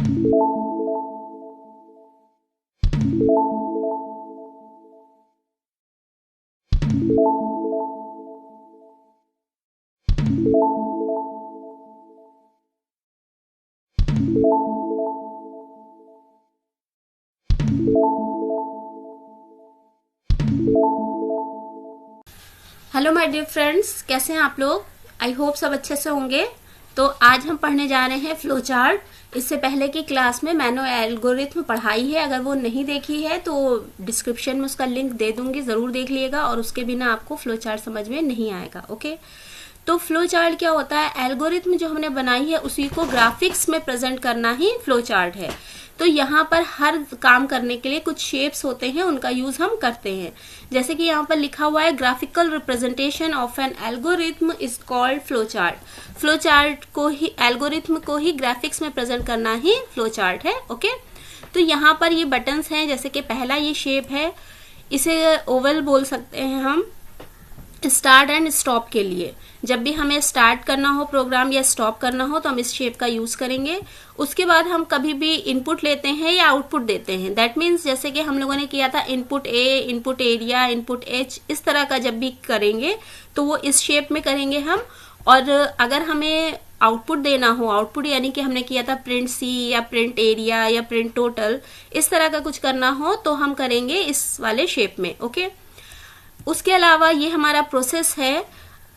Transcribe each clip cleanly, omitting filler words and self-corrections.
Hello my dear friends, कैसे हैं आप लोग। आई होप सब अच्छे से होंगे। तो आज हम पढ़ने जा रहे हैं फ्लो चार्ट। इससे पहले की क्लास में मैंने एल्गोरिथम पढ़ाई है, अगर वो नहीं देखी है तो डिस्क्रिप्शन में उसका लिंक दे दूंगी, ज़रूर देख लिएगा। और उसके बिना आपको फ्लो चार्ट समझ में नहीं आएगा। ओके, तो फ्लो चार्ट क्या होता है? एल्गोरिथम जो हमने बनाई है उसी को ग्राफिक्स में प्रेजेंट करना ही फ्लो चार्ट है। तो यहाँ पर हर काम करने के लिए कुछ शेप्स होते हैं, उनका यूज हम करते हैं। जैसे कि यहाँ पर लिखा हुआ है, graphical representation of an algorithm is called flow chart. Flow chart को ही, एल्गोरिथम को ही ग्राफिक्स में प्रेजेंट करना ही फ्लो चार्ट है। ओके, तो यहाँ पर ये बटन्स हैं। जैसे कि पहला ये शेप है, इसे ओवल बोल सकते हैं हम स्टार्ट एंड स्टॉप के लिए। जब भी हमें स्टार्ट करना हो प्रोग्राम या स्टॉप करना हो तो हम इस शेप का यूज करेंगे। उसके बाद हम कभी भी इनपुट लेते हैं या आउटपुट देते हैं। दैट मीन्स जैसे कि हम लोगों ने किया था input A, input area, input H, इस तरह का जब भी करेंगे तो वो इस शेप में करेंगे हम। और अगर हमें आउटपुट देना हो, आउटपुट यानी कि हमने किया था प्रिंट सी या प्रिंट एरिया या प्रिंट टोटल, इस तरह का कुछ करना हो तो हम करेंगे इस वाले शेप में। ओके, उसके अलावा ये हमारा प्रोसेस है,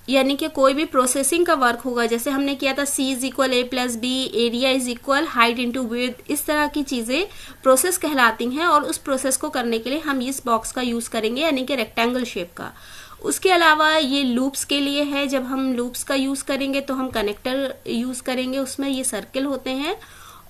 यानी कि कोई भी प्रोसेसिंग का वर्क होगा। जैसे हमने किया था C is equal A plus B, area is equal height into width, इस तरह की चीजें प्रोसेस कहलाती हैं। और उस प्रोसेस को करने के लिए हम इस बॉक्स का यूज करेंगे, यानी कि रेक्टेंगल शेप का। उसके अलावा ये लूप्स के लिए है। जब हम लूप्स का यूज करेंगे तो हम कनेक्टर यूज करेंगे, उसमें ये सर्किल होते हैं।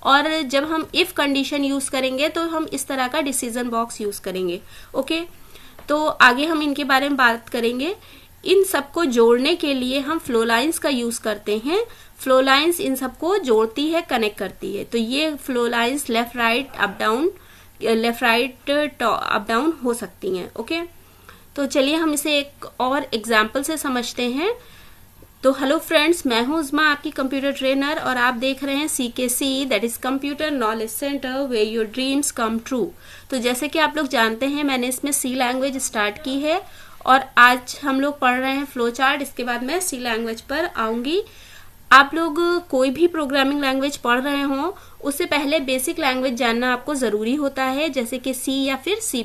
और जब हम इफ कंडीशन यूज करेंगे तो हम इस तरह का डिसीजन बॉक्स यूज करेंगे। ओके, तो आगे हम इनके बारे में बात करेंगे। इन सबको जोड़ने के लिए हम फ्लो लाइंस का यूज करते हैं। फ्लो लाइंस इन सबको जोड़ती है, कनेक्ट करती है। तो ये flow lines left right up down, left right up down हो सकती हैं। ओके, तो चलिए हम इसे एक और एग्जाम्पल से समझते हैं। तो हेलो फ्रेंड्स, मैं हूं उस्मा, आपकी कंप्यूटर ट्रेनर, और आप देख रहे हैं CKC, that is computer knowledge centre where your dreams come true. तो जैसे कि आप लोग जानते हैं, मैंने इसमें C लैंग्वेज स्टार्ट की है और आज हम लोग पढ़ रहे हैं फ्लो चार्ट। इसके बाद मैं C लैंग्वेज पर आऊंगी। आप लोग कोई भी प्रोग्रामिंग लैंग्वेज पढ़ रहे हों उससे पहले बेसिक लैंग्वेज जानना आपको ज़रूरी होता है, जैसे कि C या फिर C++।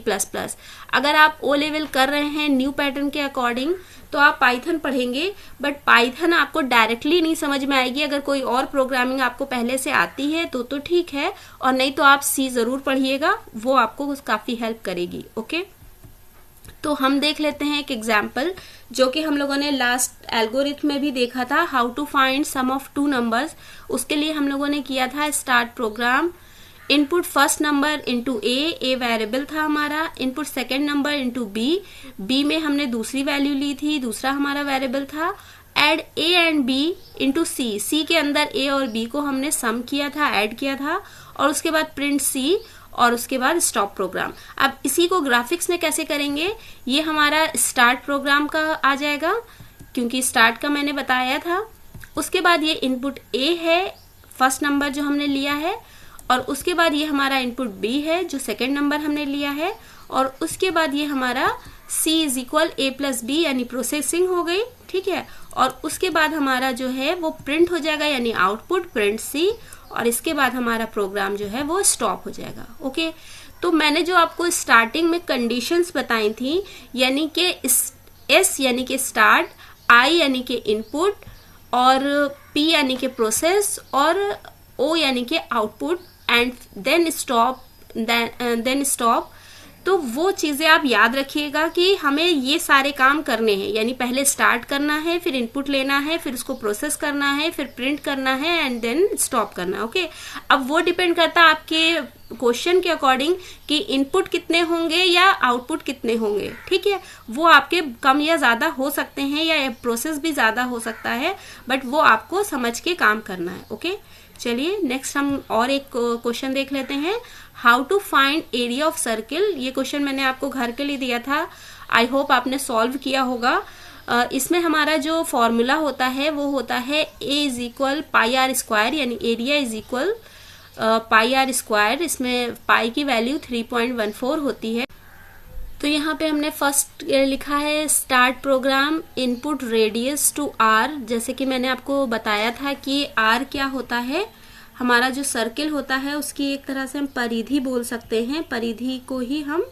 अगर आप O लेवल कर रहे हैं न्यू पैटर्न के अकॉर्डिंग तो आप पाइथन पढ़ेंगे, बट पाइथन आपको डायरेक्टली नहीं समझ में आएगी। अगर कोई और प्रोग्रामिंग आपको पहले से आती है तो ठीक है, और नहीं तो आप C ज़रूर पढ़िएगा, वो आपको काफ़ी हेल्प करेगी। ओके, तो हम देख लेते हैं एक एग्जाम्पल जो कि हम लोगों ने लास्ट एल्गोरिथम में भी देखा था, how to find sum of two numbers. उसके लिए हम लोगों ने किया था start program. Input first number into A variable था हमारा, input second number into B में हमने दूसरी वैल्यू ली थी, दूसरा हमारा वेरिएबल था। Add A and B into C के अंदर ए और बी को हमने सम किया था, ऐड किया था। और उसके बाद प्रिंट सी, और उसके बाद स्टॉप प्रोग्राम। अब इसी को ग्राफिक्स में कैसे करेंगे, ये हमारा स्टार्ट प्रोग्राम का आ जाएगा, क्योंकि स्टार्ट का मैंने बताया था। उसके बाद ये इनपुट ए है, फर्स्ट नंबर जो हमने लिया है, और उसके बाद ये हमारा इनपुट बी है जो सेकेंड नंबर हमने लिया है, और उसके बाद ये हमारा C is equal A plus B, यानी प्रोसेसिंग हो गई। ठीक है, और उसके बाद हमारा जो है वो प्रिंट हो जाएगा, यानी आउटपुट प्रिंट सी, और इसके बाद हमारा प्रोग्राम जो है वो स्टॉप हो जाएगा। ओके, तो मैंने जो आपको स्टार्टिंग में कंडीशंस बताई थी, यानी कि एस यानी कि स्टार्ट, आई यानी कि इनपुट, और पी यानी कि प्रोसेस, और ओ यानी कि आउटपुट, एंड देन स्टॉप। तो वो चीज़ें आप याद रखिएगा कि हमें ये सारे काम करने हैं, यानी पहले स्टार्ट करना है, फिर इनपुट लेना है, फिर उसको प्रोसेस करना है, फिर प्रिंट करना है, एंड देन स्टॉप करना है। ओके, अब वो डिपेंड करता है आपके क्वेश्चन के अकॉर्डिंग कि इनपुट कितने होंगे या आउटपुट कितने होंगे। ठीक है, वो आपके कम या ज़्यादा हो सकते हैं, या प्रोसेस भी ज़्यादा हो सकता है, बट वो आपको समझ के काम करना है। ओके, चलिए नेक्स्ट हम और एक क्वेश्चन देख लेते हैं, how to find area of circle. ये क्वेश्चन मैंने आपको घर के लिए दिया था, आई होप आपने सॉल्व किया होगा। इसमें हमारा जो फॉर्मूला होता है वो होता है A is equal pi R square, यानी area is equal pi R square, इसमें पाई की वैल्यू 3.14 होती है। तो यहाँ पे हमने फर्स्ट लिखा है start program input radius to R. जैसे कि मैंने आपको बताया था कि आर क्या होता है, हमारा जो सर्किल होता है उसकी एक तरह से हम परिधि बोल सकते हैं, परिधि को ही हम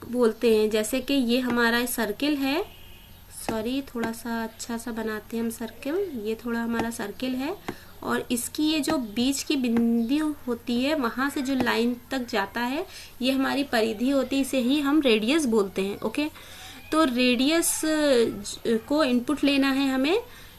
बोलते हैं। जैसे कि ये हमारा सर्किल है, सॉरी थोड़ा सा अच्छा सा बनाते हैं हम सर्किल, ये थोड़ा हमारा सर्किल है और इसकी ये जो बीच की बिंदु होती है वहां से जो लाइन तक जाता है ये हमारी परिधि होती है, इसे ही हम रेडियस बोलते हैं। ओके, तो रेडियस को इनपुट लेना है हमें,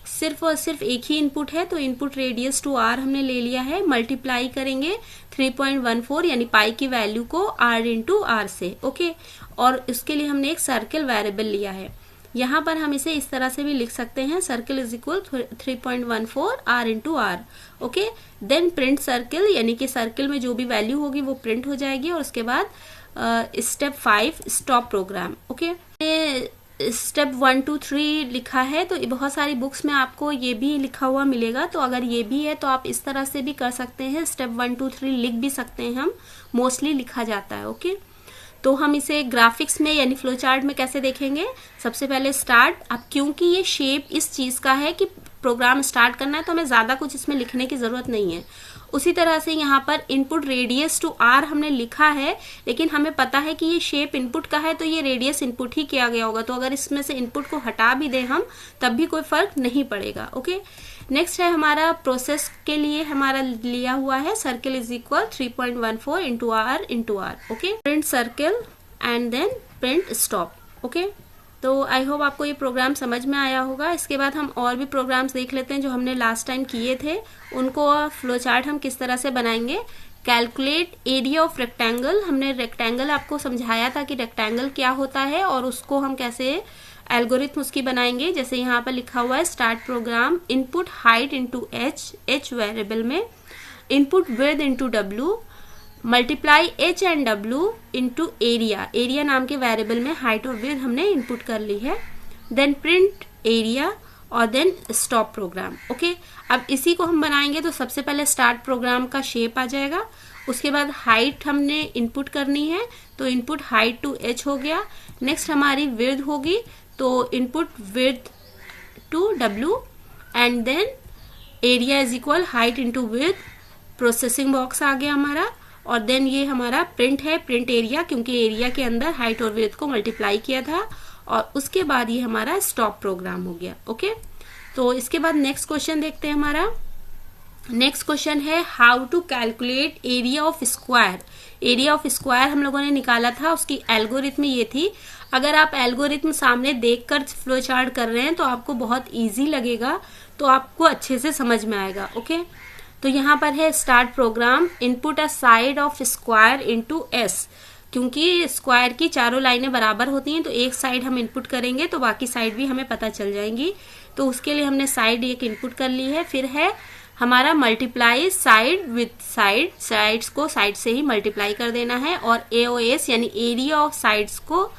सिर्फ और सिर्फ एक ही इनपुट है, तो इनपुट रेडियस टू आर हमने ले लिया है, मल्टीप्लाई करेंगे 3.14 यानी पाई की वैल्यू को आर इंटू आर से। ओके, और इसके लिए हमने एक सर्किल वेरिएबल लिया है। यहाँ पर हम इसे इस तरह से भी लिख सकते हैं, circle is equal 3.14 R into R. Okay, then print circle, यानी कि सर्किल में जो भी वैल्यू होगी वो प्रिंट हो जाएगी। और उसके बाद step 5 stop program. Okay, step 1 2 3 लिखा है, तो बहुत सारी बुक्स में आपको ये भी लिखा हुआ मिलेगा, तो अगर ये भी है तो आप इस तरह से भी कर सकते हैं, स्टेप 1 2 3 लिख भी सकते हैं हम, मोस्टली लिखा जाता है। ओके, तो हम इसे ग्राफिक्स में यानी फ्लो चार्ट में कैसे देखेंगे, सबसे पहले स्टार्ट। अब क्योंकि ये शेप इस चीज का है कि प्रोग्राम स्टार्ट करना है तो हमें ज्यादा कुछ इसमें लिखने की जरूरत नहीं है। उसी तरह से यहाँ पर इनपुट रेडियस टू आर हमने लिखा है, लेकिन हमें पता है कि ये शेप इनपुट का है तो ये रेडियस इनपुट ही किया गया होगा, तो अगर इसमें से इनपुट को हटा भी दें हम तब भी कोई फर्क नहीं पड़ेगा। ओके, नेक्स्ट है हमारा प्रोसेस के लिए हमारा लिया हुआ है circle is equal 3.14 into R into R. Okay, print circle and then print stop. Okay, तो आई होप आपको ये प्रोग्राम समझ में आया होगा। इसके बाद हम और भी प्रोग्राम्स देख लेते हैं जो हमने लास्ट टाइम किए थे, उनको फ्लो चार्ट हम किस तरह से बनाएंगे। कैलकुलेट एरिया ऑफ रेक्टेंगल, हमने रेक्टेंगल आपको समझाया था कि रेक्टेंगल क्या होता है और उसको हम कैसे एल्गोरिथम उसकी बनाएंगे। जैसे यहाँ पर लिखा हुआ है start program input height into H variable में, input width into W, multiply H and W into area नाम के वेरिएबल में हाइट और विड्थ हमने इनपुट कर ली है, देन प्रिंट एरिया और देन स्टॉप प्रोग्राम। ओके, अब इसी को हम बनाएंगे तो सबसे पहले स्टार्ट प्रोग्राम का शेप आ जाएगा, उसके बाद हाइट हमने इनपुट करनी है तो इनपुट हाइट टू एच हो गया। नेक्स्ट हमारी विड्थ होगी तो input width to W and then area is equal height into width, processing box आ गया हमारा। और देन ये हमारा प्रिंट है, प्रिंट एरिया, क्योंकि एरिया के अंदर हाइट और विड्थ को मल्टीप्लाई किया था। और उसके बाद ये हमारा स्टॉप प्रोग्राम हो गया। ओके, तो इसके बाद नेक्स्ट क्वेश्चन देखते हैं। हमारा नेक्स्ट क्वेश्चन है how to calculate area of square. Area of square हम लोगों ने निकाला था, उसकी एल्गोरिथम ये थी। अगर आप एल्गोरिथम सामने देखकर फ्लो चार्ट कर रहे हैं तो आपको बहुत इजी लगेगा, तो आपको अच्छे से समझ में आएगा। ओके, तो यहाँ पर है start program input a side of square into S, क्योंकि स्क्वायर की चारों लाइनें बराबर होती हैं तो एक साइड हम इनपुट करेंगे तो बाकी साइड भी हमें पता चल जाएंगी, तो उसके लिए हमने साइड एक इनपुट कर ली है। फिर है हमारा multiply side with side, sides को साइड से ही मल्टीप्लाई कर देना है। और एओएस यानी एरिया ऑफ साइड्स को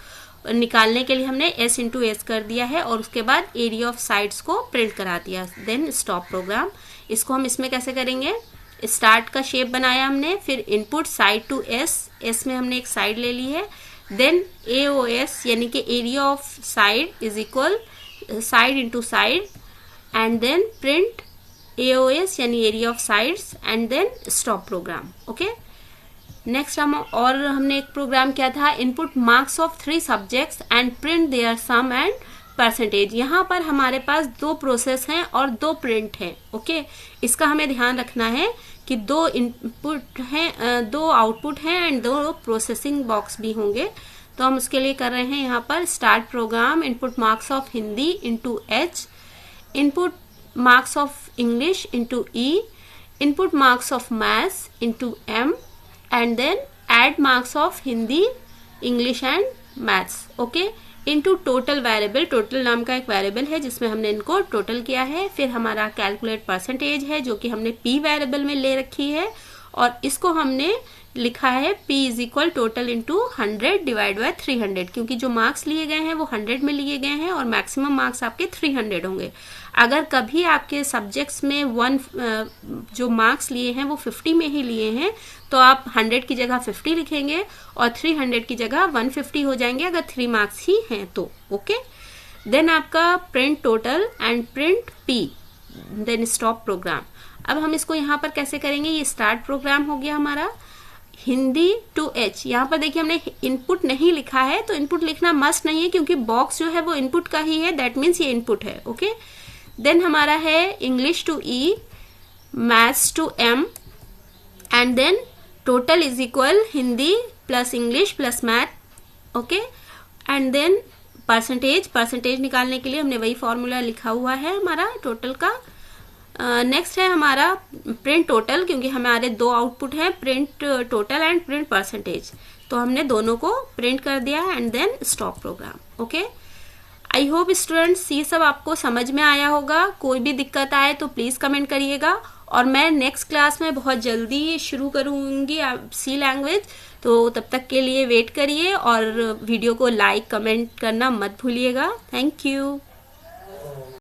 निकालने के लिए हमने एस इंटू एस कर दिया है और उसके बाद एरिया ऑफ साइड्स को प्रिंट करा दिया। देन स्टॉप प्रोग्राम, इसको हम इसमें कैसे करेंगे, स्टार्ट का शेप बनाया हमने, फिर input side to S, S में हमने एक साइड ले ली है, देन एओएस यानी कि area of side is equal side into side and then print AOS यानी area of sides and then stop program. Okay, next हमने एक प्रोग्राम किया था input marks of 3 subjects and print their sum and percentage. यहाँ पर हमारे पास 2 process हैं और 2 प्रिंट हैं। ओके, इसका हमें ध्यान रखना है कि 2 इनपुट हैं, 2 आउटपुट हैं एंड 2 प्रोसेसिंग बॉक्स भी होंगे। तो हम उसके लिए कर रहे हैं यहाँ पर start program input marks of Hindi into H, input marks of English into E, input marks of maths into M and then add marks of Hindi English and maths. Okay, into total variable, total नाम का एक variable है जिसमें हमने इनको total किया है। फिर हमारा कैलकुलेट परसेंटेज है जो कि हमने पी वेरिएबल में ले रखी है और इसको हमने लिखा है p is equal total into 100 divide by 300, क्योंकि जो मार्क्स लिए गए हैं वो 100 में लिए गए हैं और मैक्सिमम मार्क्स आपके 300 होंगे। अगर कभी आपके सब्जेक्ट्स में जो मार्क्स लिए हैं वो 50 में ही लिए हैं तो आप 100 की जगह 50 लिखेंगे और 300 की जगह 150 हो जाएंगे अगर 3 मार्क्स ही हैं तो। ओके, देन आपका print total and print p, then stop program. अब हम इसको यहाँ पर कैसे करेंगे, ये स्टार्ट प्रोग्राम हो गया हमारा। हिंदी टू h, यहाँ पर देखिए हमने इनपुट नहीं लिखा है, तो इनपुट लिखना मस्ट नहीं है क्योंकि बॉक्स जो है वो इनपुट का ही है, दैट मीन्स ये इनपुट है। ओके, देन हमारा है English to e, maths to m, and then total is equal Hindi plus English plus math. Okay, and then percentage निकालने के लिए हमने वही फॉर्मूला लिखा हुआ है हमारा टोटल का। नेक्स्ट है हमारा प्रिंट टोटल, क्योंकि हमारे दो आउटपुट हैं, print total and print percentage, तो हमने दोनों को प्रिंट कर दिया and then stop program. Okay, I hope students ये सब आपको समझ में आया होगा। कोई भी दिक्कत आए तो प्लीज़ कमेंट करिएगा, और मैं नेक्स्ट क्लास में बहुत जल्दी शुरू करूँगी सी लैंग्वेज, तो तब तक के लिए वेट करिए और वीडियो को लाइक कमेंट करना मत भूलिएगा। Thank you.